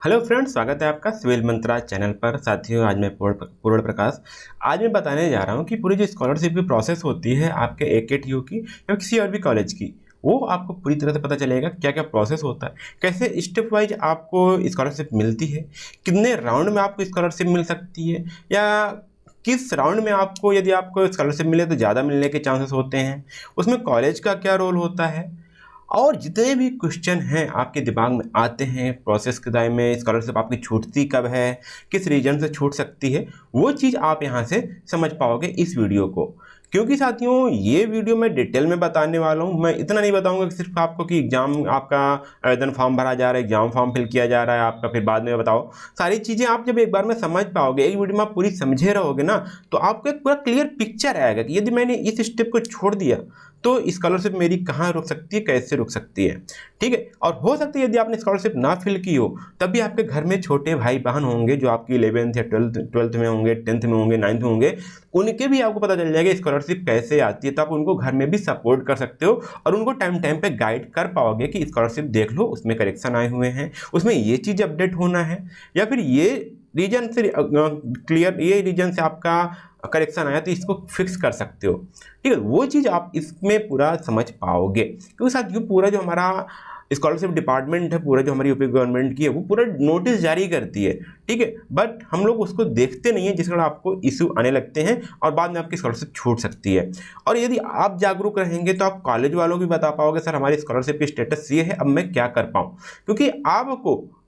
Hello friends, स्वागत है आपका सिविल मंत्रा चैनल पर। साथियों, आज मैं पूर्ण प्रकाश आज मैं बताने जा रहा हूं कि पूरी जो स्कॉलरशिप की प्रोसेस होती है आपके AKTU की या किसी और भी कॉलेज की, वो आपको पूरी तरह से पता चलेगा क्या क्या प्रोसेस होता है, कैसे स्टेप वाइज आपको स्कॉलरशिप मिलती है, कितने राउंड में आपको स्कॉलरशिप मिल सकती है, या किस राउंड में आपको यदि आपको स्कॉलरशिप मिले तो ज़्यादा मिलने के चांसेस होते हैं, उसमें कॉलेज का क्या रोल होता है, और जितने भी क्वेश्चन हैं आपके दिमाग में आते हैं प्रोसेस के दायरे में, स्कॉलरशिप आपकी छूटती कब है, किस रीजन से छूट सकती है, वो चीज़ आप यहाँ से समझ पाओगे इस वीडियो को। क्योंकि साथियों, ये वीडियो मैं डिटेल में बताने वाला हूँ। मैं इतना नहीं बताऊंगा कि सिर्फ आपको कि एग्जाम आपका आवेदन फॉर्म भरा जा रहा है, एग्जाम फॉर्म फिल किया जा रहा है आपका, फिर बाद में बताओ। सारी चीज़ें आप जब एक बार में समझ पाओगे, एक वीडियो में आप पूरी समझे रहोगे ना, तो आपको एक पूरा क्लियर पिक्चर आएगा कि यदि मैंने इस स्टेप को छोड़ दिया तो स्कॉलरशिप मेरी कहाँ रुक सकती है, कैसे रुक सकती है। ठीक है। और हो सकता है यदि आपने स्कॉलरशिप ना फिल की हो तब भी आपके घर में छोटे भाई बहन होंगे जो आपकी 11th या 12th में होंगे, 10th में होंगे, 9th में होंगे, उनके भी आपको पता चल जाएगा स्कॉलरशिप कैसे आती है। तो आप उनको घर में भी सपोर्ट कर सकते हो और उनको टाइम टाइम पे गाइड कर पाओगे कि स्कॉलरशिप देख लो, उसमें करेक्शन आए हुए हैं, उसमें ये चीज़ अपडेट होना है, या फिर ये रीजन से क्लियर, ये रीजन से आपका करेक्शन आया तो इसको फिक्स कर सकते हो। ठीक है, वो चीज़ आप इसमें पूरा समझ पाओगे। क्योंकि साथियों, पूरा जो हमारा स्कॉलरशिप डिपार्टमेंट है, पूरा जो हमारी यूपी गवर्नमेंट की है, वो पूरा नोटिस जारी करती है। ठीक है, बट हम लोग उसको देखते नहीं है, जिस कारण आपको इशू आने लगते हैं और बाद में आपकी स्कॉलरशिप छूट सकती है। और यदि आप जागरूक रहेंगे तो आप कॉलेज वालों को भी बता पाओगे, सर हमारी स्कॉलरशिप की स्टेटस ये है, अब मैं क्या कर पाऊँ। क्योंकि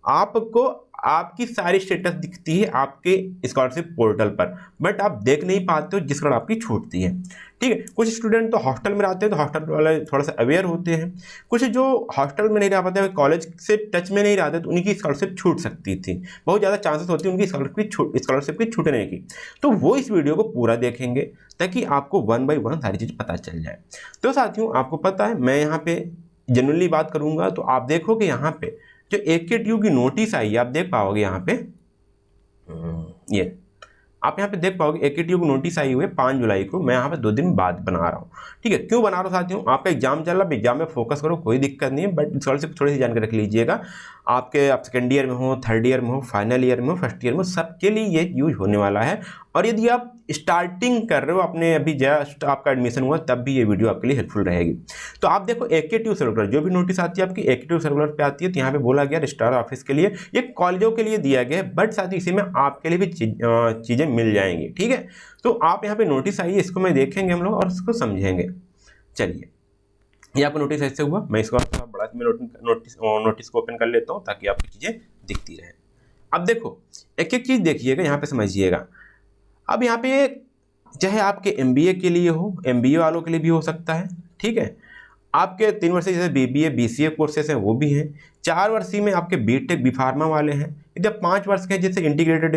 आपको आपकी सारी स्टेटस दिखती है आपके स्कॉलरशिप पोर्टल पर, बट आप देख नहीं पाते हो, जिस कारण आपकी छूटती है। ठीक है, कुछ स्टूडेंट तो हॉस्टल में रहते हैं तो हॉस्टल वाले थोड़ा सा अवेयर होते हैं, कुछ जो हॉस्टल में नहीं रह पाते, कॉलेज से टच में नहीं रहते, तो उनकी स्कॉलरशिप छूट सकती थी। बहुत ज़्यादा चांसेस होती है उनकी स्कॉलरशिप की छूटने की। तो वो इस वीडियो को पूरा देखेंगे ताकि आपको 1 बाय 1 सारी चीज़ पता चल जाए। तो साथियों, आपको पता है मैं यहाँ पे जनरली बात करूँगा, तो आप देखोगे यहाँ पे जो AKTU की नोटिस आई है, आप देख पाओगे यहाँ पे, ये आप यहाँ पे देख पाओगे AKTU की नोटिस आई हुई है 5 जुलाई को। मैं यहाँ पे 2 दिन बाद बना रहा हूँ। ठीक है, क्यों बना रहा हूँ साथियों, आपका एग्जाम चल रहा है, एग्जाम में फोकस करो, कोई दिक्कत नहीं है, बट स्कॉलरशिप थोड़ी सी जानकारी रख लीजिएगा। आप सेकेंड ईयर में हो, थर्ड ईयर में हो, फाइनल ईयर में हो, फर्स्ट ईयर में हो, सबके लिए ये यूज होने वाला है। और यदि आप स्टार्टिंग कर रहे हो, अपने अभी जस्ट आपका एडमिशन हुआ, तब भी ये वीडियो आपके लिए हेल्पफुल रहेगी। तो आप देखो AKTU सर्कुलर, जो भी नोटिस आती है आपकी AKTU सर्कुलर पे आती है, तो यहाँ पे बोला गया रजिस्ट्रार ऑफिस के लिए, ये कॉलेजों के लिए दिया गया है, बट साथ ही इसी में आपके लिए भी चीज़ें मिल जाएंगी। ठीक है, तो आप यहाँ पे नोटिस आई है, इसको मैं देखेंगे हम लोग और इसको समझेंगे। चलिए, ये आपको नोटिस ऐसे हुआ, मैं इसको बड़ा नोटिस को ओपन कर लेता हूँ ताकि आपको चीज़ें दिखती रहें। अब देखो, एक एक चीज़ देखिएगा, यहाँ पे समझिएगा। अब यहाँ पे चाहे आपके MBA के लिए हो, MBA वालों के लिए भी हो सकता है। ठीक है, आपके 3 वर्षीय जैसे BBA BCA कोर्सेस हैं वो भी हैं, 4 वर्षीय में आपके BTech B.Pharma वाले हैं, यदि 5 वर्ष के जैसे इंटीग्रेटेड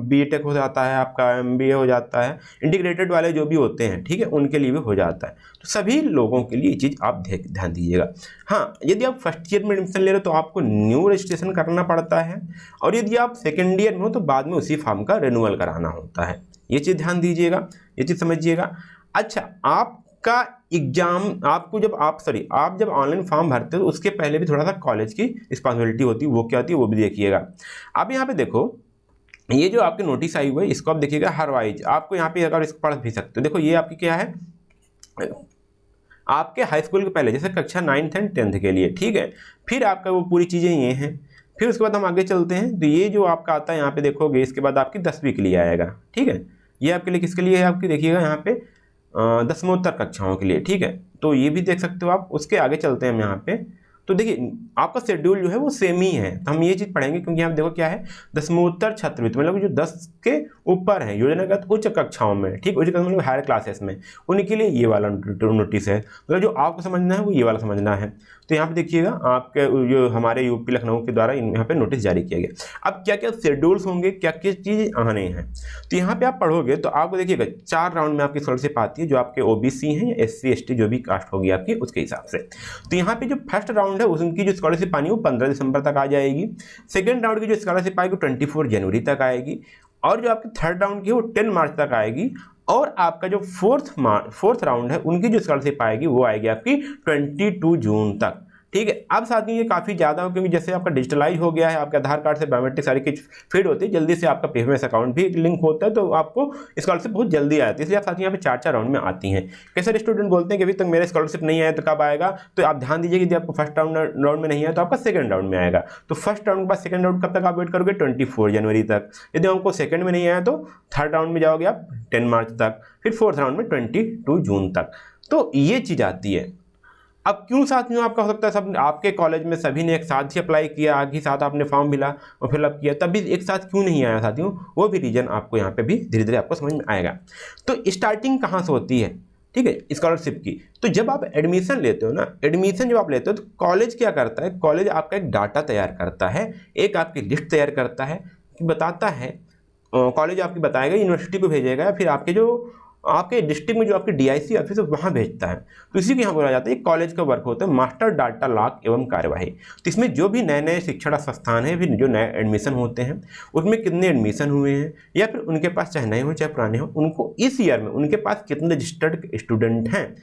BTech हो जाता है, आपका MBA हो जाता है, इंटीग्रेटेड वाले जो भी होते हैं, ठीक है, उनके लिए भी हो जाता है। तो सभी लोगों के लिए ये चीज़ आप ध्यान दीजिएगा। हाँ, यदि आप फर्स्ट ईयर में एडमिशन ले रहे हो तो आपको न्यू रजिस्ट्रेशन करना पड़ता है, और यदि आप सेकेंड ईयर में हो तो बाद में उसी फॉर्म का रिन्यूअल कराना होता है। ये चीज़ ध्यान दीजिएगा, ये चीज़ समझिएगा। अच्छा, आपका एग्जाम आपको आप जब ऑनलाइन फॉर्म भरते हो तो उसके पहले भी थोड़ा सा कॉलेज की रिस्पॉन्सिबिलिटी होती है, वो क्या होती है वो भी देखिएगा। अब यहाँ पे देखो, ये जो आपकी नोटिस आई हुई है, इसको आप देखिएगा हर वाइज, आपको यहाँ पे अगर इसको पढ़ भी सकते हो। देखो, ये आपकी क्या है, आपके हाई स्कूल के पहले जैसे कक्षा 9th एंड 10th के लिए। ठीक है, फिर आपका वो पूरी चीज़ें ये हैं। फिर उसके बाद हम आगे चलते हैं, तो ये जो आपका आता है यहाँ पे देखोगे, इसके बाद आपकी 10वीं के लिए आएगा। ठीक है, ये आपके लिए किसके लिए है, आपकी देखिएगा यहाँ पे 10वीं कक्षाओं के लिए। ठीक है, तो ये भी देख सकते हो आप। उसके आगे चलते हैं हम यहाँ पे, तो देखिए आपका शेड्यूल जो है वो सेम ही है, तो हम ये चीज़ पढ़ेंगे। क्योंकि यहाँ देखो क्या है, 10वीं छात्रवृत्ति, मतलब जो 10 के ऊपर है, योजनागत उच्च कक्षाओं में, ठीक, उच्च कक्षा मतलब हायर क्लासेस में, उनके लिए ये वाला नोटिस है। मतलब जो आपको समझना है वो ये वाला समझना है। तो यहाँ पे देखिएगा, आपके जो हमारे यूपी लखनऊ के द्वारा यहाँ पे नोटिस जारी किया गया। अब क्या क्या शेड्यूल्स होंगे, क्या क्या चीज़ आने हैं, तो यहाँ पे आप पढ़ोगे तो आपको देखिएगा 4 राउंड में आपकी स्कॉलरशिप आती है, जो आपके OBC हैं या SC ST जो भी कास्ट होगी आपकी, उसके हिसाब से। तो यहाँ पे जो फर्स्ट राउंड है उनकी जो स्कॉलरशिप आनी है वो 15 दिसंबर तक आ जाएगी। सेकेंड राउंड की जो स्कॉलरशिप आएगी 24 जनवरी तक आएगी, और जो आपकी थर्ड राउंड की है वो 10 मार्च तक आएगी। और आपका जो फोर्थ राउंड है उनकी जो स्कॉलरशिप आएगी वो आएगी आपकी 22 जून तक। ठीक है। अब साथियों ये काफ़ी ज़्यादा हो, क्योंकि जैसे आपका डिजिटलाइज हो गया है, आपके आधार कार्ड से बायोमेट्रिक सारी चीज फीड होती है, जल्दी से आपका पेमेंट अकाउंट भी लिंक होता है, तो आपको स्कॉलरशिप बहुत जल्दी आती है। इसलिए आप साथियों यहाँ पे 4-4 राउंड में आती हैं। कई सारे स्टूडेंट बोलते हैं कि अभी तक मेरा स्कॉलरशिप नहीं आया, तो कब आएगा? तो आप ध्यान दीजिए कि यदि आपको फर्स्ट राउंड में नहीं आया तो आपका सेकंड राउंड में आएगा। तो फर्स्ट राउंड के बाद सेकंड राउंड कब तक आप वेट करोगे? 24 जनवरी तक। यदि आपको सेकंड में नहीं आया तो थर्ड राउंड में जाओगे आप 10 मार्च तक, फिर फोर्थ राउंड में 22 जून तक। तो ये चीज़ आती है। अब क्यों साथियों आपका हो सकता है सब आपके कॉलेज में सभी ने एक साथ ही अप्लाई किया, आगे साथ आपने फॉर्म मिला और फिलअप किया, तब भी एक साथ क्यों नहीं आया साथियों? वो भी रीजन आपको यहाँ पे भी धीरे धीरे आपको समझ में आएगा। तो स्टार्टिंग कहाँ से होती है, ठीक है, स्कॉलरशिप की? तो जब आप एडमिशन लेते हो ना, एडमिशन जब आप लेते हो तो कॉलेज क्या करता है? कॉलेज आपका एक डाटा तैयार करता है, एक आपकी लिस्ट तैयार करता है कि बताता है, कॉलेज आपकी बताएगा, यूनिवर्सिटी को भेजेगा, या फिर आपके डिस्ट्रिक्ट में जो आपकी डीआईसी ऑफिस है वहाँ भेजता है। तो इसी को यहाँ बोला जाता है कॉलेज का वर्क होता है मास्टर डाटा लॉक एवं कार्यवाही। तो इसमें जो भी नए नए शिक्षण संस्थान हैं, फिर जो नए एडमिशन होते हैं, उसमें कितने एडमिशन हुए हैं, या फिर उनके पास चाहे नए हो चाहे पुराने हो, उनको इस ईयर में उनके पास कितने रजिस्टर्ड स्टूडेंट हैं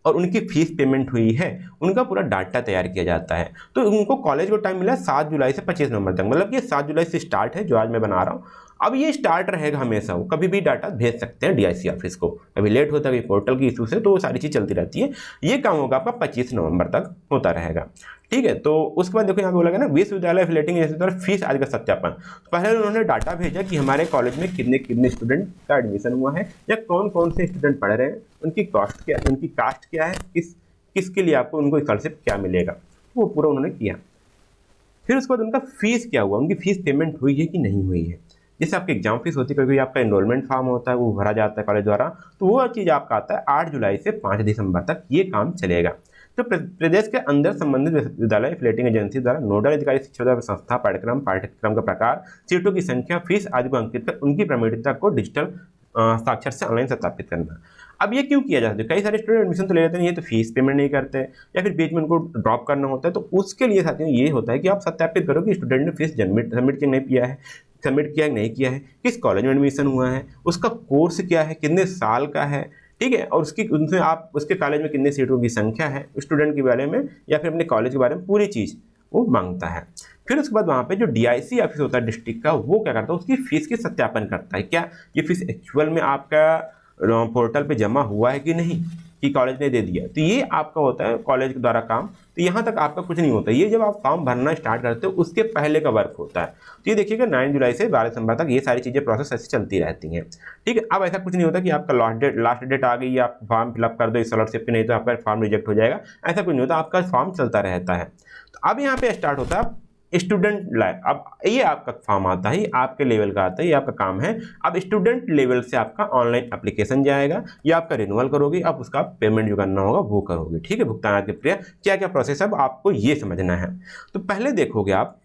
और उनकी फीस पेमेंट हुई है, उनका पूरा डाटा तैयार किया जाता है। तो उनको कॉलेज को टाइम मिला 7 जुलाई से 25 नवंबर तक, मतलब कि 7 जुलाई से स्टार्ट है जो आज मैं बना रहा हूँ। अब ये स्टार्ट रहेगा हमेशा, वो कभी भी डाटा भेज सकते हैं डीआईसी ऑफिस को, कभी लेट होता है कभी पोर्टल की इशू से, तो वो सारी चीज़ चलती रहती है। ये काम होगा आपका 25 नवंबर तक होता रहेगा, ठीक है। तो उसके बाद देखो यहाँ पे बोला गया ना विश्वविद्यालय एफिलिएटिंग एजेंसी द्वारा फीस आदि का सत्यापन। तो पहले उन्होंने डाटा भेजा कि हमारे कॉलेज में कितने कितने स्टूडेंट का एडमिशन हुआ है, या कौन कौन से स्टूडेंट पढ़ रहे हैं, उनकी कास्ट क्या है, किसके लिए आपको उनको स्कॉलरशिप क्या मिलेगा, वो पूरा उन्होंने किया। फिर उसके बाद उनका फीस क्या हुआ, उनकी फीस पेमेंट हुई है कि नहीं हुई है। जैसे आपकी एग्जाम फीस होती है, कभी आपका एनरोलमेंट फॉर्म होता है वो भरा जाता है कॉलेज द्वारा, तो वो चीज़ आपका आता है 8 जुलाई से 5 दिसंबर तक ये काम चलेगा। तो प्रदेश के अंदर संबंधित विश्वविद्यालय एफिलिएटिंग एजेंसी द्वारा नोडल अधिकारी शिक्षा संस्था पाठ्यक्रम का प्रकार, सीटों की संख्या, फीस आदि को अंकित कर उनकी प्रमाणिकता को डिजिटल साक्षर से ऑनलाइन सत्यापित करना। अब ये क्यों किया जाता है? कई सारे स्टूडेंट एडमिशन तो ले लेते हैं, ये तो फीस पेमेंट नहीं करते या फिर बीच में उनको ड्रॉप करना होता है। तो उसके लिए साथियों ये होता है कि आप सत्यापित करो कि स्टूडेंट ने फीस सबमिट किया है नहीं किया है, किस कॉलेज में एडमिशन हुआ है, उसका कोर्स क्या है, कितने साल का है, ठीक है, और उसमें आप उसके कॉलेज में कितने सीटों की संख्या है, स्टूडेंट के बारे में या फिर अपने कॉलेज के बारे में पूरी चीज़ वो मांगता है। फिर उसके बाद वहाँ पे जो डीआईसी ऑफिस होता है डिस्ट्रिक्ट का, वो क्या करता है, उसकी फीस की सत्यापन करता है, क्या ये फीस एक्चुअल में आपका पोर्टल पे जमा हुआ है कि नहीं, कि कॉलेज ने दे दिया। तो ये आपका होता है कॉलेज के द्वारा काम। तो यहाँ तक आपका कुछ नहीं होता, ये जब आप फॉर्म भरना स्टार्ट करते हो उसके पहले का वर्क होता है। तो ये देखिएगा 9 जुलाई से 12 दिसंबर तक ये सारी चीज़ें प्रोसेस ऐसे चलती रहती हैं, ठीक है। अब ऐसा कुछ नहीं होता कि आपका लास्ट डेट आ गई, आप फॉर्म फिलअप कर दो स्कॉलरशिप की, नहीं तो आपका फॉर्म रिजेक्ट हो जाएगा, ऐसा कुछ नहीं होता, आपका फॉर्म चलता रहता है। तो अब यहाँ पे स्टार्ट होता है स्टूडेंट लाइफ। अब ये आपका फॉर्म आता है, आपके लेवल का आता है, ये आपका काम है। अब स्टूडेंट लेवल से आपका ऑनलाइन एप्लीकेशन जाएगा, या आपका रिन्यूअल करोगे, अब उसका पेमेंट जो करना होगा वो करोगे, ठीक है। भुगतान की प्रक्रिया क्या क्या प्रोसेस है अब आपको ये समझना है। तो पहले देखोगे आप,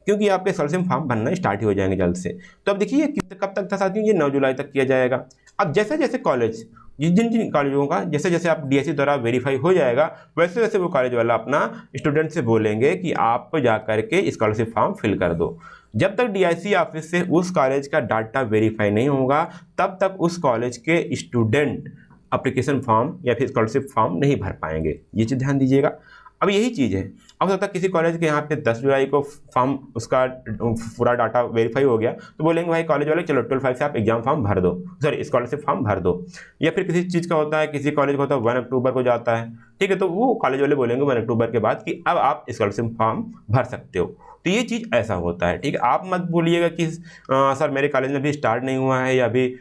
क्योंकि आपके स्कॉलरशिप फॉर्म बनना स्टार्ट ही हो जाएंगे जल्द से। तो अब देखिए कब तक था साथियों, ये 9 जुलाई तक किया जाएगा। अब जैसे जैसे कॉलेज जिन कॉलेजों का जैसे जैसे आप डीएससी द्वारा वेरीफाई हो जाएगा, वैसे वैसे वो कॉलेज वाला अपना स्टूडेंट से बोलेंगे कि आप जा करके स्कॉलरशिप फॉर्म फिल कर दो। जब तक डीआईसी ऑफिस से उस कॉलेज का डाटा वेरीफाई नहीं होगा, तब तक उस कॉलेज के स्टूडेंट एप्लीकेशन फॉर्म या फिर स्कॉलरशिप फॉर्म नहीं भर पाएंगे, ये चीज़ ध्यान दीजिएगा। अब यही चीज़ है, अब हो सकता है किसी कॉलेज के यहाँ पे 10 जुलाई को फॉर्म उसका पूरा डाटा वेरीफाई हो गया, तो बोलेंगे भाई कॉलेज वाले चलो 12/5 से आप एग्जाम फॉर्म भर दो, सॉरी स्कॉलरशिप फॉर्म भर दो। या फिर किसी चीज़ का होता है, किसी कॉलेज का होता है 1 अक्टूबर को जाता है, ठीक है, तो वो कॉलेज वाले बोलेंगे 1 अक्टूबर के बाद कि अब आप स्कॉलरशिप फॉर्म भर सकते हो। तो ये चीज़ ऐसा होता है, ठीक है। आप मत बोलिएगा कि सर मेरे कॉलेज में अभी स्टार्ट नहीं हुआ है, या अभी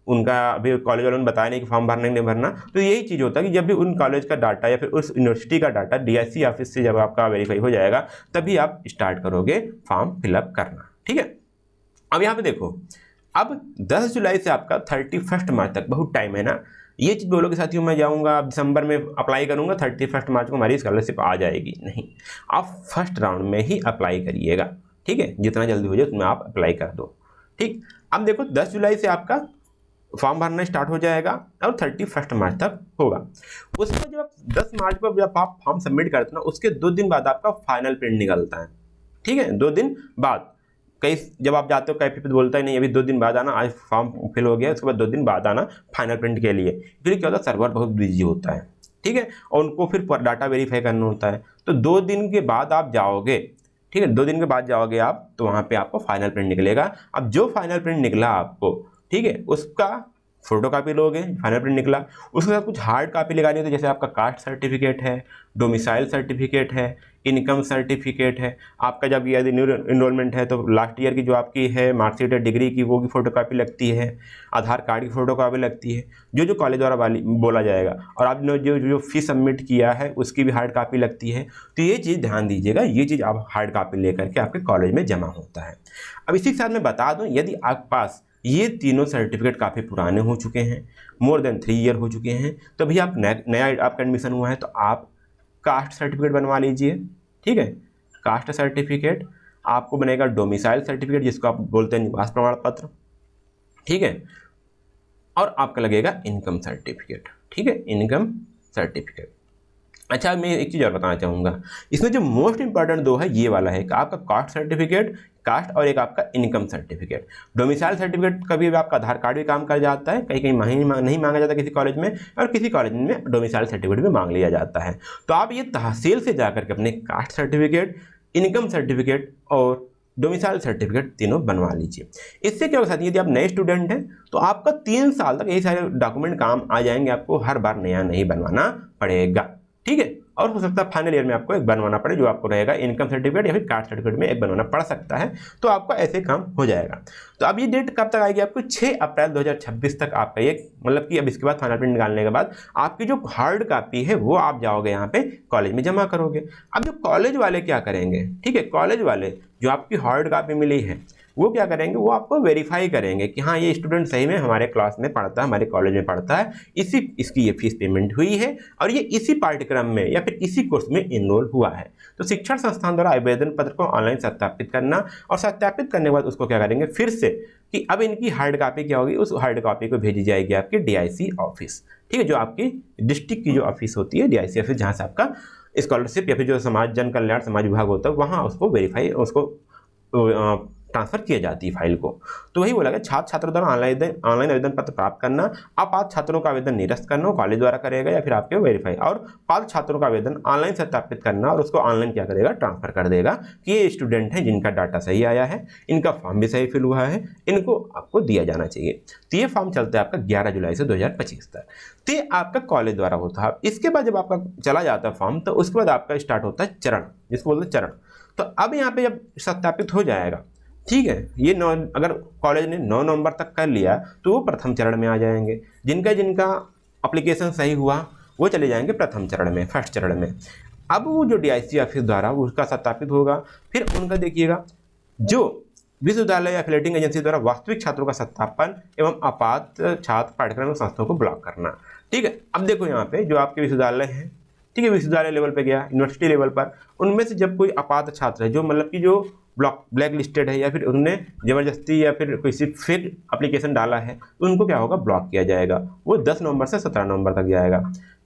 उनका अभी कॉलेज वालों ने बताया नहीं कि फॉर्म भरना नहीं भरना। तो यही चीज़ होता है कि जब भी उन कॉलेज का डाटा या फिर उस यूनिवर्सिटी का डाटा डीआईसी ऑफिस से जब आपका वेरीफाई हो जाएगा, तभी आप स्टार्ट करोगे फॉर्म फिलअप करना, ठीक है। अब यहाँ पे देखो, अब 10 जुलाई से आपका 31 मार्च तक बहुत टाइम है ना। ये चीज़ बोलोगे साथियों मैं जाऊँगा दिसंबर में अप्लाई करूँगा, 31 मार्च को हमारी स्कॉलरशिप आ जाएगी, नहीं, आप फर्स्ट राउंड में ही अप्लाई करिएगा, ठीक है। जितना जल्दी हो जाए उतना आप अप्लाई कर दो, ठीक। अब देखो 10 जुलाई से आपका फॉर्म भरना स्टार्ट हो जाएगा और 31 मार्च तक होगा। उसके बाद जब आप 10 मार्च को जब आप फॉर्म सबमिट करते हैं ना, उसके 2 दिन बाद आपका फाइनल प्रिंट निकलता है, ठीक है। 2 दिन बाद कई जब आप जाते हो कैफे पे बोलता है नहीं अभी 2 दिन बाद आना, आज फॉर्म फिल हो गया, उसके बाद 2 दिन बाद आना फाइनल प्रिंट के लिए। फिर क्या होता है, सर्वर बहुत बिजी होता है, ठीक है, और उनको फिर डाटा वेरीफाई करना होता है। तो 2 दिन के बाद आप जाओगे, ठीक है, 2 दिन के बाद जाओगे आप, तो वहाँ पे आपको फाइनल प्रिंट निकलेगा। अब जो फाइनल प्रिंट निकला आपको, ठीक है, उसका फोटो कापी लोगे, फाइनल प्रिंट निकला, उसके साथ कुछ हार्ड कापी लगानी होती है, जैसे आपका कास्ट सर्टिफिकेट है, डोमिसाइल सर्टिफिकेट है, इनकम सर्टिफिकेट है, आपका जब यदि न्यू इनरोलमेंट है तो लास्ट ईयर की जो आपकी है मार्कशीट है डिग्री की, वो की फोटो कापी लगती है, आधार कार्ड की फोटो कापी लगती है, जो कॉलेज द्वारा बोला जाएगा, और आपने जो फीस सबमिट किया है उसकी भी हार्ड कापी लगती है। तो ये चीज़ ध्यान दीजिएगा, ये चीज़ आप हार्ड कापी लेकर के आपके कॉलेज में जमा होता है। अब इसी के साथ मैं बता दूँ, यदि आपके पास ये तीनों सर्टिफिकेट काफ़ी पुराने हो चुके हैं, मोर देन 3 ईयर हो चुके हैं, तो भैया आप नया आपका एडमिशन हुआ है तो आप कास्ट सर्टिफिकेट बनवा लीजिए, ठीक है। कास्ट सर्टिफिकेट आपको बनेगा, डोमिसाइल सर्टिफिकेट जिसको आप बोलते हैं निवास प्रमाण पत्र, ठीक है, और आपका लगेगा इनकम सर्टिफिकेट, ठीक है, इनकम सर्टिफिकेट। अच्छा, मैं एक चीज़ और बताना चाहूँगा, इसमें जो मोस्ट इंपॉर्टेंट 2 है ये वाला है कि आपका कास्ट सर्टिफिकेट, कास्ट, और एक आपका इनकम सर्टिफिकेट। डोमिसाइल सर्टिफिकेट कभी भी आपका आधार कार्ड भी काम कर जाता है, कहीं कहीं नहीं मांगा जाता किसी कॉलेज में, और किसी कॉलेज में डोमिसाइल सर्टिफिकेट भी मांग लिया जाता है। तो आप ये तहसील से जाकर के अपने कास्ट सर्टिफिकेट, इनकम सर्टिफिकेट और डोमिसाइल सर्टिफिकेट तीनों बनवा लीजिए। इससे क्या होगा, यदि आप नए स्टूडेंट हैं तो आपका 3 साल तक यही सारे डॉक्यूमेंट काम आ जाएंगे, आपको हर बार नया नहीं बनवाना पड़ेगा, ठीक है। और हो सकता है फाइनल ईयर में आपको एक बनवाना पड़े, जो आपको रहेगा इनकम सर्टिफिकेट या फिर कास्ट सर्टिफिकेट में एक बनवाना पड़ सकता है, तो आपका ऐसे काम हो जाएगा। तो अब ये डेट कब तक आएगी आपको, 6 अप्रैल 2026 तक आपका ये, मतलब कि अब इसके बाद फाइनल प्रिंट निकालने के बाद आपकी जो हार्ड कापी है वो आप जाओगे यहाँ पे कॉलेज में जमा करोगे। अब जो कॉलेज वाले क्या करेंगे, ठीक है, कॉलेज वाले जो आपकी हार्ड कापी मिली है वो क्या करेंगे, वो आपको वेरीफाई करेंगे कि हाँ ये स्टूडेंट सही में हमारे क्लास में पढ़ता है, हमारे कॉलेज में पढ़ता है, इसकी ये फीस पेमेंट हुई है और ये इसी पाठ्यक्रम में या फिर इसी कोर्स में इनरोल हुआ है। तो शिक्षण संस्थान द्वारा आवेदन पत्र को ऑनलाइन सत्यापित करना, और सत्यापित करने के बाद उसको क्या करेंगे फिर से कि अब इनकी हार्ड कापी क्या होगी, उस हार्ड कापी को भेजी जाएगी आपकी DIC ऑफिस, ठीक है, जो आपकी डिस्ट्रिक्ट की जो ऑफिस होती है DIC ऑफिस, जहाँ से आपका स्कॉलरशिप या फिर जो समाज जन कल्याण समाज विभाग होता है वहाँ उसको वेरीफाई, उसको ट्रांसफर किया जाती है फाइल को। तो वही बोला गया, छात्र छात्रों द्वारा ऑनलाइन आवेदन पत्र प्राप्त करना, अपात्र छात्रों का आवेदन निरस्त करना कॉलेज द्वारा करेगा या फिर आपके वेरीफाई, और पात्र छात्रों का आवेदन ऑनलाइन सत्यापित करना और उसको ऑनलाइन क्या करेगा, ट्रांसफर कर देगा कि ये स्टूडेंट हैं जिनका डाटा सही आया है, इनका फॉर्म भी सही फिल हुआ है, इनको आपको दिया जाना चाहिए। तो ये फॉर्म चलता है आपका 11 जुलाई से 2025 तक। तो ये आपका कॉलेज द्वारा होता है। इसके बाद जब आपका चला जाता है फॉर्म, तो उसके बाद आपका स्टार्ट होता है चरण, जिसको बोलते हैं चरण। तो अब यहाँ पे जब सत्यापित हो जाएगा, ठीक है, ये अगर कॉलेज ने 9 नवंबर तक कर लिया तो वो प्रथम चरण में आ जाएंगे। जिनका एप्लीकेशन सही हुआ वो चले जाएंगे प्रथम चरण में, फर्स्ट चरण में। अब वो जो DIC ऑफिस द्वारा उसका सत्यापित होगा, फिर उनका देखिएगा जो विश्वविद्यालय या एफिलिएटिंग एजेंसी द्वारा वास्तविक छात्रों का सत्यापन एवं अपात्र छात्र पाठ्यक्रम संस्थाओं को ब्लॉक करना, ठीक है। अब देखो यहाँ पे जो आपके विश्वविद्यालय हैं, ठीक है, विश्वविद्यालय लेवल पे गया, यूनिवर्सिटी लेवल पर, उनमें से जब कोई अपात्र छात्र है जो मतलब कि जो ब्लैक लिस्टेड है या फिर उन्होंने ज़बरदस्ती या फिर किसी फिर एप्लीकेशन डाला है, तो उनको क्या होगा, ब्लॉक किया जाएगा। वो 10 नवंबर से 17 नवंबर तक जाएगा।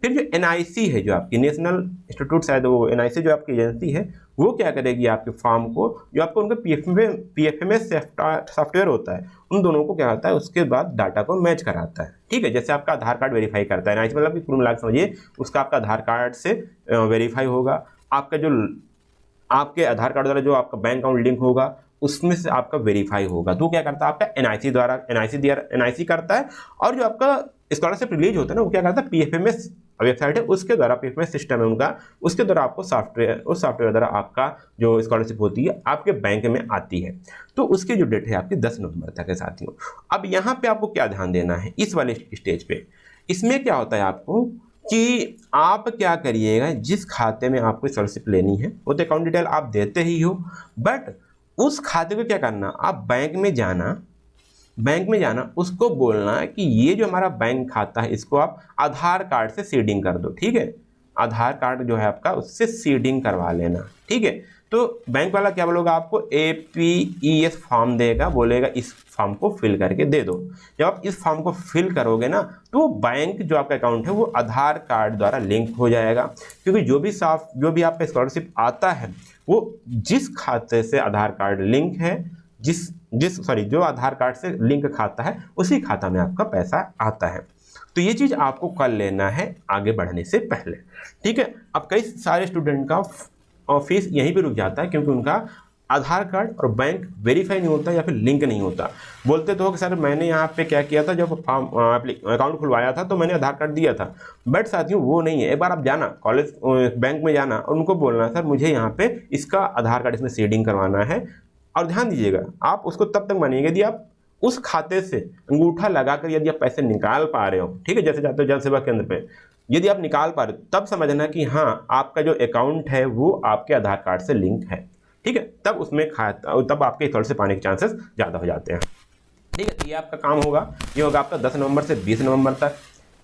फिर जो NIC है, जो आपकी नेशनल इंस्टीट्यूट, शायद वो NIC जो आपकी एजेंसी है, वो क्या करेगी आपके फॉर्म को, जो आपको उनका PFMS सॉफ्टवेयर होता है, उन दोनों को क्या होता है उसके बाद डाटा को मैच कराता है, ठीक है। जैसे आपका आधार कार्ड वेरीफाई करता है NIC, मतलब कि कुल मिला के समझिए उसका आपका आधार कार्ड से वेरीफाई होगा, आपका जो आपके आधार कार्ड द्वारा जो आपका बैंक अकाउंट लिंक होगा उसमें से आपका वेरीफाई होगा। तो क्या करता है आपका NIC करता है, और जो आपका स्कॉलरशिप रिलीज होता है ना, वो क्या करता है PFMS वेबसाइट है उसके द्वारा, PFMS सिस्टम है उनका, उसके द्वारा आपको उस सॉफ्टवेयर द्वारा आपका जो स्कॉलरशिप होती है आपके बैंक में आती है। तो उसकी जो डेट है आपकी 10 नवंबर तक है साथियों। अब यहाँ पे आपको क्या ध्यान देना है इस वाले स्टेज पे, इसमें क्या होता है आपको कि आप क्या करिएगा, जिस खाते में आपको स्कॉलरशिप लेनी है वो तो अकाउंट डिटेल आप देते ही हो, बट उस खाते को क्या करना, आप बैंक में जाना, उसको बोलना कि ये जो हमारा बैंक खाता है इसको आप आधार कार्ड से सीडिंग कर दो, ठीक है। आधार कार्ड जो है आपका उससे सीडिंग करवा लेना, ठीक है। तो बैंक वाला क्या बोलेगा, आपको APES फॉर्म देगा, बोलेगा इस फॉर्म को फिल करके दे दो। जब आप इस फॉर्म को फिल करोगे ना, तो वो बैंक जो आपका अकाउंट है वो आधार कार्ड द्वारा लिंक हो जाएगा, क्योंकि जो भी आपका स्कॉलरशिप आता है वो जिस खाते से आधार कार्ड लिंक है, जो आधार कार्ड से लिंक खाता है उसी खाता में आपका पैसा आता है। तो ये चीज़ आपको कर लेना है आगे बढ़ने से पहले, ठीक है। अब कई सारे स्टूडेंट का और फीस यहीं पे रुक जाता है, क्योंकि उनका आधार कार्ड और बैंक वेरीफाई नहीं होता या फिर लिंक नहीं होता। बोलते तो हो कि सर मैंने यहाँ पे क्या किया था, जब फॉर्म अकाउंट खुलवाया था तो मैंने आधार कार्ड दिया था, बट साथियों वो नहीं है। एक बार आप जाना कॉलेज बैंक में जाना और उनको बोलना सर मुझे यहाँ पे इसका आधार कार्ड इसमें सीडिंग करवाना है। और ध्यान दीजिएगा, आप उसको तब तक मानिएगा यदि आप उस खाते से अंगूठा लगाकर यदि आप पैसे निकाल पा रहे हो, ठीक है, जैसे जाते हो जन सेवा केंद्र पे, यदि आप निकाल पा रहे हो तब समझना कि हाँ आपका जो अकाउंट है वो आपके आधार कार्ड से लिंक है, ठीक है, तब उसमें तब आपके स्कॉलरशिप पाने के चांसेस ज़्यादा हो जाते हैं, ठीक है। तो ये आपका काम होगा, ये होगा आपका 10 नवंबर से 20 नवंबर तक।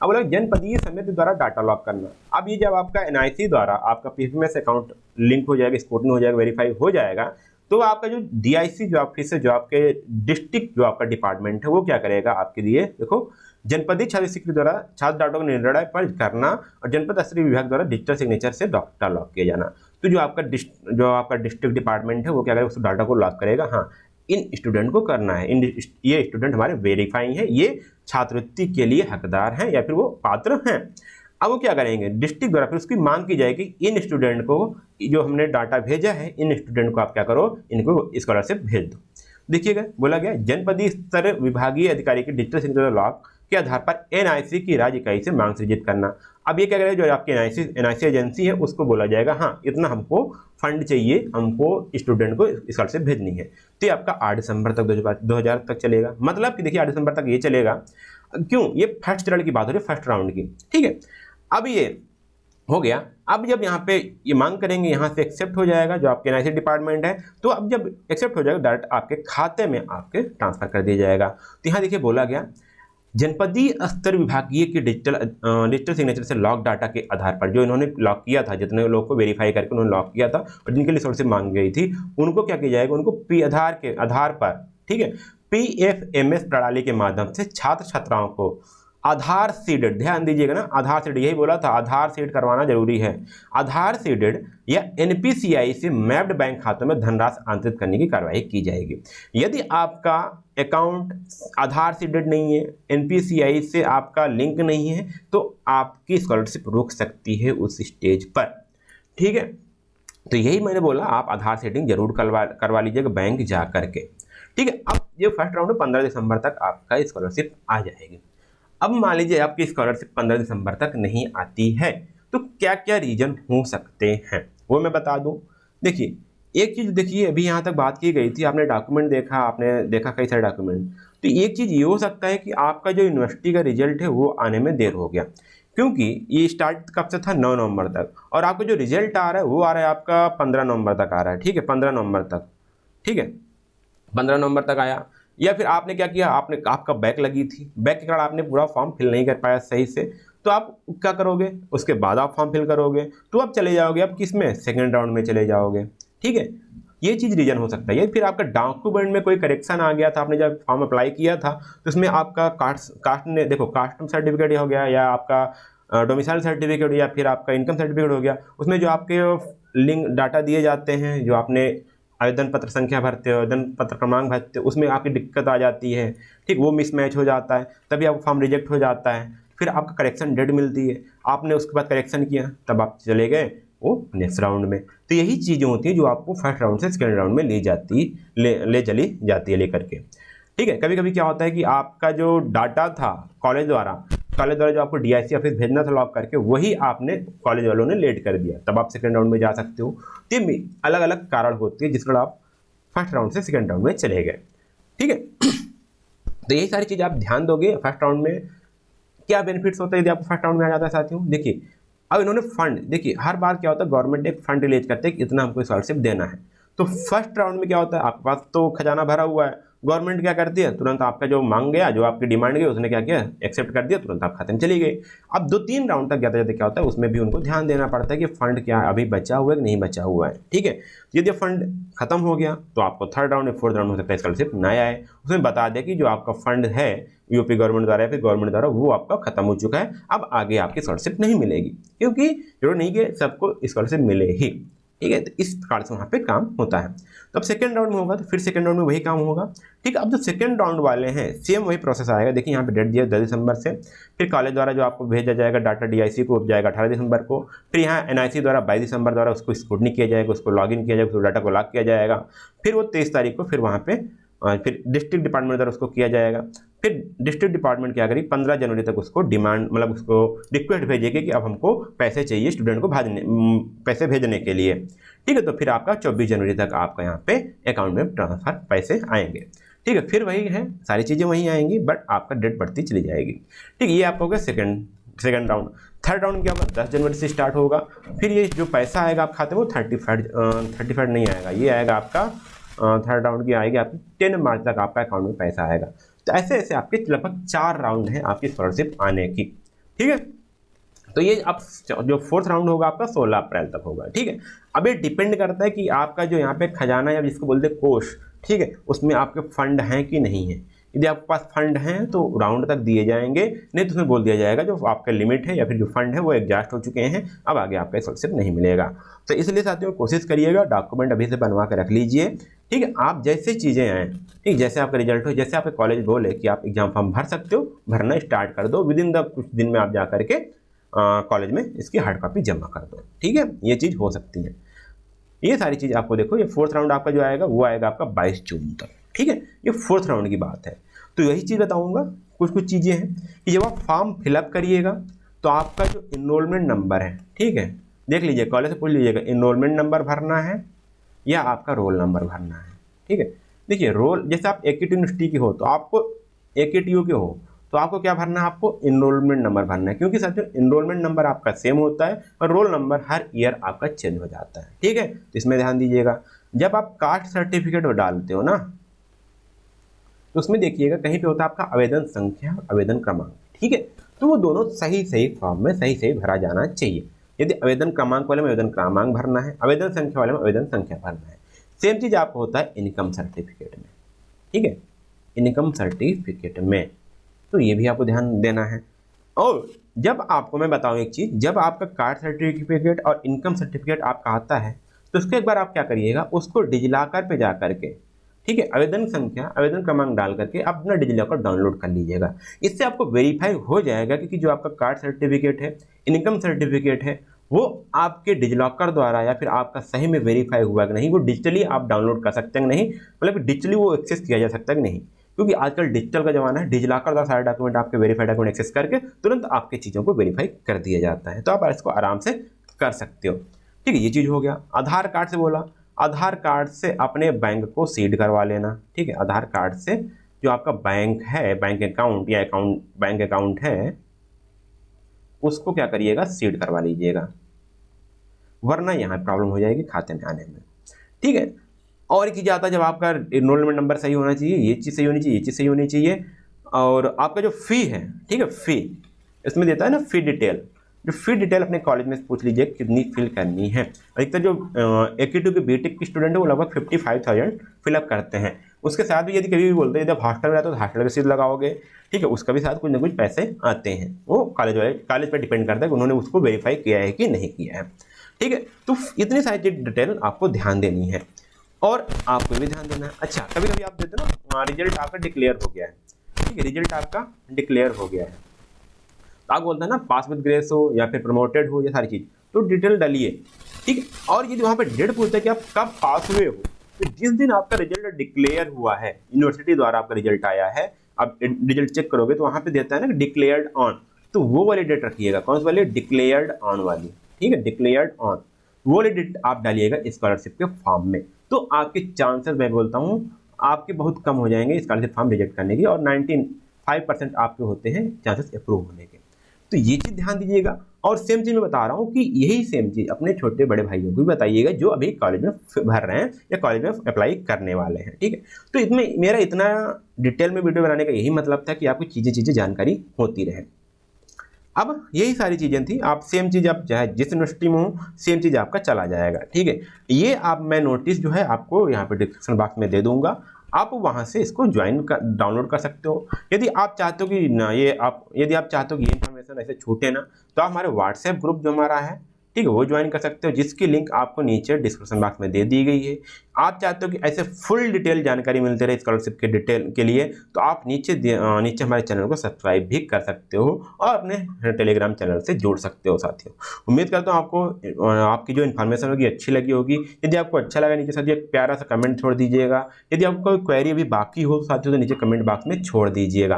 अब बोला जनपदीय समिति द्वारा डाटा लॉक करना। अब ये जब आपका एनआईसी द्वारा आपका पीएफएमएस अकाउंट लिंक हो जाएगा, स्क्रूटनी हो जाएगा, वेरीफाई हो जाएगा, तो आपका जो डीआईसी जो आपकी से जो आपके डिस्ट्रिक्ट जो आपका डिपार्टमेंट है वो क्या करेगा आपके लिए, देखो जनपदीय छात्र शिक्षक द्वारा छात्र डाटा को निर्णय पर करना और जनपद स्तरीय विभाग द्वारा डिजिटल सिग्नेचर से डाटा लॉक किया जाना। तो जो आपका डिस्ट्रिक्ट डिपार्टमेंट है वो क्या करेगा, उस डाटा को लॉक करेगा। हाँ, इन स्टूडेंट को करना है, ये स्टूडेंट हमारे वेरीफाई हैं, ये छात्रवृत्ति के लिए हकदार हैं या फिर वो पात्र हैं। अब वो क्या करेंगे, डिस्ट्रिक्ट द्वारा फिर उसकी मांग की जाएगी इन स्टूडेंट को, जो हमने डाटा भेजा है इन स्टूडेंट को आप क्या करो, इनको स्कॉलरशिप भेज दो। देखिएगा बोला गया जनपदीय स्तर विभागीय अधिकारी के डिजिटल सिग्नेचर लॉक के आधार पर एनआईसी की राज्य इकाई से मांग सृजित करना। अब ये क्या करेगा, जो आपकी एनआईसी एजेंसी है उसको बोला जाएगा हाँ इतना हमको फंड चाहिए, हमको स्टूडेंट को स्कॉलरशिप भेजनी है। तो ये आपका 8 दिसंबर तक 2000 तक चलेगा। मतलब कि देखिए 8 दिसंबर तक ये चलेगा, क्यों, ये फर्स्ट चरण की बात हो रही है, फर्स्ट राउंड की, ठीक है। अब ये हो गया। अब जब यहाँ पे ये मांग करेंगे यहाँ से एक्सेप्ट हो जाएगा जो आपके एनआईसी डिपार्टमेंट है, तो अब जब एक्सेप्ट हो जाएगा डायरेक्ट आपके खाते में आपके ट्रांसफर कर दिया जाएगा। तो यहाँ देखिए बोला गया जनपदीय स्तर विभागीय के डिजिटल सिग्नेचर से लॉक डाटा के आधार पर, जो इन्होंने लॉक किया था, जितने लोग को वेरीफाई करके उन्होंने लॉक किया था और जिनके लिए स्कॉलरशिप मांग गई थी, उनको क्या किया जाएगा, उनको आधार के आधार पर, ठीक है, पीएफएमएस प्रणाली के माध्यम से छात्र छात्राओं को आधार सीडेड, ध्यान दीजिएगा ना, आधार सीडेड, यही बोला था आधार सीड करवाना जरूरी है, आधार सीडेड या एनपीसीआई से मैप्ड बैंक खातों में धनराशि अंतरित करने की कार्रवाई की जाएगी। यदि आपका अकाउंट आधार सीडेड नहीं है, एनपीसीआई से आपका लिंक नहीं है, तो आपकी स्कॉलरशिप रुक सकती है उस स्टेज पर, ठीक है। तो यही मैंने बोला, आप आधार सेटिंग जरूर करवा लीजिएगा बैंक जा करके, ठीक है। अब ये फर्स्ट राउंड में 15 दिसंबर तक आपका स्कॉलरशिप आ जाएगी। अब मान लीजिए आपकी स्कॉलरशिप 15 दिसंबर तक नहीं आती है, तो क्या क्या रीजन हो सकते हैं वो मैं बता दूं। देखिए एक चीज़, देखिए अभी यहाँ तक बात की गई थी, आपने डॉक्यूमेंट देखा, आपने देखा कई सारे डॉक्यूमेंट, तो एक चीज़ ये हो सकता है कि आपका जो यूनिवर्सिटी का रिजल्ट है वो आने में देर हो गया, क्योंकि ये स्टार्ट कब से था 9 नवंबर तक, और आपका जो रिजल्ट आ रहा है वो आ रहा है आपका 15 नवंबर तक आ रहा है, ठीक है, 15 नवंबर तक, ठीक है, 15 नवंबर तक आया। या फिर आपने क्या किया, आपका बैक लगी थी, बैक के कारण आपने पूरा फॉर्म फिल नहीं कर पाया सही से, तो आप क्या करोगे, उसके बाद आप फॉर्म फिल करोगे, तो आप चले जाओगे आप किस में, सेकेंड राउंड में चले जाओगे, ठीक है। ये चीज़ रीजन हो सकता है। फिर आपका डॉक्यूमेंट में कोई करेक्शन आ गया था, आपने जब फॉर्म अप्लाई किया था तो उसमें आपका कास्ट ने, देखो कास्ट सर्टिफिकेट हो गया या आपका डोमिसाइल सर्टिफिकेट या फिर आपका इनकम सर्टिफिकेट हो गया, उसमें जो आपके लिंक डाटा दिए जाते हैं, जो आपने आवेदन पत्र संख्या भरते हो, आवेदन पत्र क्रमांक भरते हो, उसमें आपकी दिक्कत आ जाती है, ठीक, वो मिसमैच हो जाता है, तभी आपका फॉर्म रिजेक्ट हो जाता है। फिर आपका करेक्शन डेट मिलती है, आपने उसके बाद करेक्शन किया, तब आप चले गए वो नेक्स्ट राउंड में। तो यही चीज़ें होती हैं जो आपको फर्स्ट राउंड से सेकेंड राउंड में ले चली जाती है लेकर के, ठीक है। कभी कभी क्या होता है कि आपका जो डाटा था कॉलेज द्वारा जो आपको डीआईसी ऑफिस भेजना था लॉक करके, वही आपने कॉलेज वालों ने लेट कर दिया, तब आप सेकंड राउंड में जा सकते हो। तो अलग अलग कारण होती है जिस कारण आप फर्स्ट राउंड से सेकंड राउंड में चले गए, ठीक है। तो यही सारी चीज़ आप ध्यान दोगे। फर्स्ट राउंड में क्या बेनिफिट्स होता है यदि आप फर्स्ट राउंड में आ जाता है साथियों। देखिए अब इन्होंने फंड, देखिए हर बार क्या होता है, गवर्नमेंट एक फंड रिलीज करते हैं कि इतना हमको स्कॉलरशिप देना है। तो फर्स्ट राउंड में क्या होता है, आपके पास तो खजाना भरा हुआ है, गवर्नमेंट क्या करती है, तुरंत आपका जो मांग गया, जो आपकी डिमांड गई, उसने क्या किया, एक्सेप्ट कर दिया, तुरंत आप खाते में चली गई। अब 2-3 राउंड तक जाते जाते क्या होता है, उसमें भी उनको ध्यान देना पड़ता है कि फंड क्या अभी बचा हुआ है कि नहीं बचा हुआ है, ठीक है। यदि फंड खत्म हो गया तो आपको थर्ड राउंड या फोर्थ राउंड हो सकता है स्कॉलरशिप न आए, उसमें बता दें कि जो आपका फंड है यूपी गवर्नमेंट द्वारा या फिर गवर्नमेंट द्वारा वो आपका खत्म हो चुका है, अब आगे आपकी स्कॉलरशिप नहीं मिलेगी, क्योंकि जरूर नहीं कि सबको स्कॉलरशिप मिले ही, ठीक है। तो इस प्रकार से वहाँ पे काम होता है। तो अब सेकंड राउंड में होगा तो फिर सेकंड राउंड में वही काम होगा, ठीक है। अब जो सेकंड राउंड वाले हैं सेम वही प्रोसेस आएगा। देखिए यहाँ पे डेट दिया 10 दिसंबर से, फिर कॉलेज द्वारा जो आपको भेजा जाएगा डाटा DIC को जाएगा 18 दिसंबर को, फिर यहाँ NIC द्वारा 22 दिसंबर द्वारा उसको स्क्रूटनी किया जाएगा, उसको लॉगिन किया जाएगा, उसको डाटा को लॉक किया जाएगा, फिर वो 23 तारीख को फिर वहाँ पे फिर डिस्ट्रिक्ट डिपार्टमेंट द्वारा उसको किया जाएगा। फिर डिस्ट्रिक्ट डिपार्टमेंट क्या करेगी 15 जनवरी तक उसको डिमांड मतलब उसको रिक्वेस्ट भेजेगी कि अब हमको पैसे चाहिए स्टूडेंट को पैसे भेजने के लिए, ठीक है। तो फिर आपका 24 जनवरी तक आपका यहाँ पे अकाउंट में ट्रांसफर पैसे आएंगे, ठीक है। फिर वही है, सारी चीज़ें वही आएंगी बट आपका डेट बढ़ती चली जाएगी, ठीक है। ये आपका हो गया सेकंड राउंड। थर्ड राउंड क्या होगा 10 जनवरी से स्टार्ट होगा। फिर ये जो पैसा आएगा आप खाते में वो 35 नहीं आएगा, ये आएगा आपका थर्ड राउंड की आएगी आपकी 10 मार्च तक आपका अकाउंट में पैसा आएगा। तो ऐसे ऐसे आपके लगभग 4 राउंड हैं आपकी स्कॉलरशिप आने की, ठीक है। तो ये अब जो फोर्थ राउंड होगा आपका 16 अप्रैल तक होगा, ठीक है। अब ये डिपेंड करता है कि आपका जो यहाँ पे खजाना या जिसको बोलते हैं कोष, ठीक है, उसमें आपके फंड हैं कि नहीं है। यदि आपके पास फंड हैं तो राउंड तक दिए जाएंगे, नहीं तो उसमें बोल दिया जाएगा जो आपका लिमिट है या फिर जो फंड है वो एग्जॉस्ट हो चुके हैं, अब आगे आपका स्कॉलरशिप नहीं मिलेगा। तो इसलिए साथियों कोशिश करिएगा, डॉक्यूमेंट अभी से बनवा कर रख लीजिए, ठीक है। आप जैसे चीज़ें आएँ, ठीक, जैसे आपका रिजल्ट हो, जैसे आपके कॉलेज बोले कि आप एग्जाम फॉर्म भर सकते हो, भरना स्टार्ट कर दो, विदिन द कुछ दिन में आप जा करके कॉलेज में इसकी हार्ड कॉपी जमा कर दो, ठीक है। ये चीज़ हो सकती है। ये सारी चीज़ आपको देखो, ये फोर्थ राउंड आपका जो आएगा वो आएगा आपका 22 जून तक, ठीक है। ये फोर्थ राउंड की बात है। तो यही चीज़ बताऊंगा, कुछ चीज़ें हैं कि जब आप फॉर्म फिलअप करिएगा तो आपका जो इनरोलमेंट नंबर है, ठीक है, देख लीजिए कॉलेज से पूछ लीजिएगा इनरोलमेंट नंबर भरना है या आपका रोल नंबर भरना है, ठीक है। देखिए रोल, जैसे आप AKT यूनिवर्सिटी की हो तो आपको AKTU के हो तो आपको क्या भरना है, आपको इनरोलमेंट नंबर भरना है, क्योंकि साथियों इनरोलमेंट नंबर आपका सेम होता है और रोल नंबर हर ईयर आपका चेंज हो जाता है, ठीक है। तो इसमें ध्यान दीजिएगा। जब आप कास्ट सर्टिफिकेट डालते हो ना तो उसमें देखिएगा कहीं पे होता है आपका आवेदन संख्या और आवेदन क्रमांक, ठीक है। तो वो दोनों सही फॉर्म में सही भरा जाना चाहिए। यदि आवेदन क्रमांक वाले में आवेदन क्रमांक भरना है, आवेदन संख्या वाले में आवेदन संख्या भरना है। सेम चीज़ आपको होता है इनकम सर्टिफिकेट में, ठीक है, इनकम सर्टिफिकेट में। तो ये भी आपको ध्यान देना है। और जब आपको मैं बताऊं एक चीज़, जब आपका कास्ट सर्टिफिकेट और इनकम सर्टिफिकेट आपका आता है तो उसको एक बार आप क्या करिएगा, उसको डिजिलॉकर पे जा करके, ठीक है, आवेदन संख्या आवेदन क्रमांक डाल करके आप अपना डिजिलॉकर डाउनलोड कर लीजिएगा। इससे आपको वेरीफाई हो जाएगा कि जो आपका कास्ट सर्टिफिकेट है, इनकम सर्टिफिकेट है, वो आपके डिजिलॉकर द्वारा या फिर आपका सही में वेरीफाई हुआ कि नहीं, वो डिजिटली आप डाउनलोड कर सकते हैं कि नहीं, मतलब डिजिटली वो एक्सेस किया जा सकता है कि नहीं, क्योंकि आजकल डिजिटल का जमाना है। डिजिलॉकर द्वारा सारे डॉक्यूमेंट आपके वेरीफाइड डॉक्यूमेंट एक्सेस करके तुरंत आपकी चीज़ों को वेरीफाई कर दिया जाता है, तो आप इसको आराम से कर सकते हो, ठीक है। ये चीज़ हो गया। आधार कार्ड से बोला, आधार कार्ड से अपने बैंक को सीड करवा लेना, ठीक है। आधार कार्ड से जो आपका बैंक है, बैंक अकाउंट या बैंक अकाउंट है, उसको क्या करिएगा, सीड करवा लीजिएगा, वरना यहाँ प्रॉब्लम हो जाएगी खाते में आने में, ठीक है। और एक चीज़ आता है, जब आपका इनरोलमेंट नंबर सही होना चाहिए, ये चीज़ सही होनी चाहिए, ये चीज़ सही होनी चाहिए, और आपका जो फ़ी है, ठीक है, फ़ी इसमें देता है ना फ़ी डिटेल, जो फ़ी डिटेल अपने कॉलेज में पूछ लीजिए कितनी फिल करनी है। अधिकतर जो AKTU के BTech की स्टूडेंट है वो लगभग 55,000 फिलअप करते हैं। उसके साथ भी यदि कभी भी बोलते हैं जब हॉस्टल में रहते हो तो हॉस्टल में सीट लगाओगे, ठीक है, उसका भी साथ कुछ ना कुछ पैसे आते हैं। वो कॉलेज पर डिपेंड करता है कि उन्होंने उसको वेरीफाई किया है कि नहीं किया है, ठीक है। तो इतनी सारी डिटेल आपको ध्यान देनी है और आपको भी ध्यान देना है। अच्छा, कभी कभी आप देते ना रिजल्ट आपका डिक्लेयर हो गया है, ठीक है, रिजल्ट आपका डिक्लेयर हो गया है, तो आप बोलते हैं ना पास विद ग्रेस हो या फिर प्रमोटेड हो, ये सारी चीज़ तो डिटेल डालिए, ठीक है। और यदि वहाँ पे डेट पूछता है कि आप कब पास हुए हो, तो जिस दिन आपका रिजल्ट डिक्लेयर हुआ है, यूनिवर्सिटी द्वारा आपका रिजल्ट आया है, आप रिजल्ट चेक करोगे तो वहाँ पे देता है ना डिक्लेयर्ड ऑन, तो वो वाली डेट रखिएगा। कौन सी वाली? डिक्लेयर्ड ऑन वाली, ठीक है, डिक्लेयर्ड ऑन वो वाली डेट आप डालिएगा स्कॉलरशिप के फॉर्म में, तो आपके चांसेस मैं बोलता हूँ आपके बहुत कम हो जाएंगे स्कॉलरशिप फॉर्म रिजेक्ट करने की, और 95% आपके होते हैं चांसेस अप्रूव होने के। तो ये चीज़ ध्यान दीजिएगा। और सेम चीज़ मैं बता रहा हूँ कि यही सेम चीज़ अपने छोटे बड़े भाइयों को भी बताइएगा जो अभी कॉलेज में भर रहे हैं या कॉलेज में अप्लाई करने वाले हैं, ठीक है। तो इसमें मेरा इतना डिटेल में वीडियो बनाने का यही मतलब था कि आपको चीज़ें जानकारी होती रहे। अब यही सारी चीज़ें थी। आप सेम चीज़ आप चाहे जिस यूनिवर्सिटी में हो सेम चीज़ आपका चला जाएगा, ठीक है। ये आप मैं नोटिस जो है आपको यहाँ पे डिस्क्रिप्शन बॉक्स में दे दूंगा, आप वहाँ से इसको डाउनलोड कर सकते हो। यदि आप चाहते हो कि ना यदि आप चाहते हो कि ये इन्फॉर्मेशन ऐसे छूटे ना, तो आप हमारे व्हाट्सएप ग्रुप जो हमारा है, ठीक है, वो ज्वाइन कर सकते हो, जिसकी लिंक आपको नीचे डिस्क्रिप्शन बॉक्स में दे दी गई है। आप चाहते हो कि ऐसे फुल डिटेल जानकारी मिलती रहे स्कॉलरशिप के डिटेल के लिए, तो आप नीचे हमारे चैनल को सब्सक्राइब भी कर सकते हो और अपने टेलीग्राम चैनल से जोड़ सकते हो साथियों। उम्मीद करता हूँ आपको आपकी जो इन्फॉर्मेशन होगी अच्छी लगी होगी। यदि आपको अच्छा लगा नीचे साथियों एक प्यारा सा कमेंट छोड़ दीजिएगा। यदि आपको कोई क्वेरी अभी बाकी हो साथियों तो नीचे कमेंट बॉक्स में छोड़ दीजिएगा।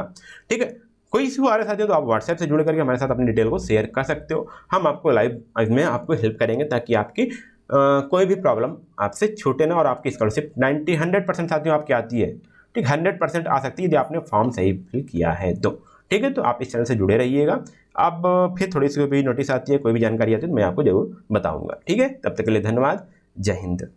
ठीक है, कोई इशू आ रहा है साथियों तो आप व्हाट्सएप से जुड़ करके हमारे साथ अपनी डिटेल को शेयर कर सकते हो। हम आपको लाइव में आपको हेल्प करेंगे ताकि आपकी कोई भी प्रॉब्लम आपसे छूटे ना और आपकी स्कॉलरशिप 100% साथियों आपकी आती है। ठीक, 100% आ सकती है यदि आपने फॉर्म सही फिल किया है तो। ठीक है, तो आप इस चैनल से जुड़े रहिएगा। अब फिर थोड़ी सी भी नोटिस आती है, कोई भी जानकारी आती है तो मैं आपको जरूर बताऊंगा। ठीक है, तब तक के लिए धन्यवाद। जय हिंद।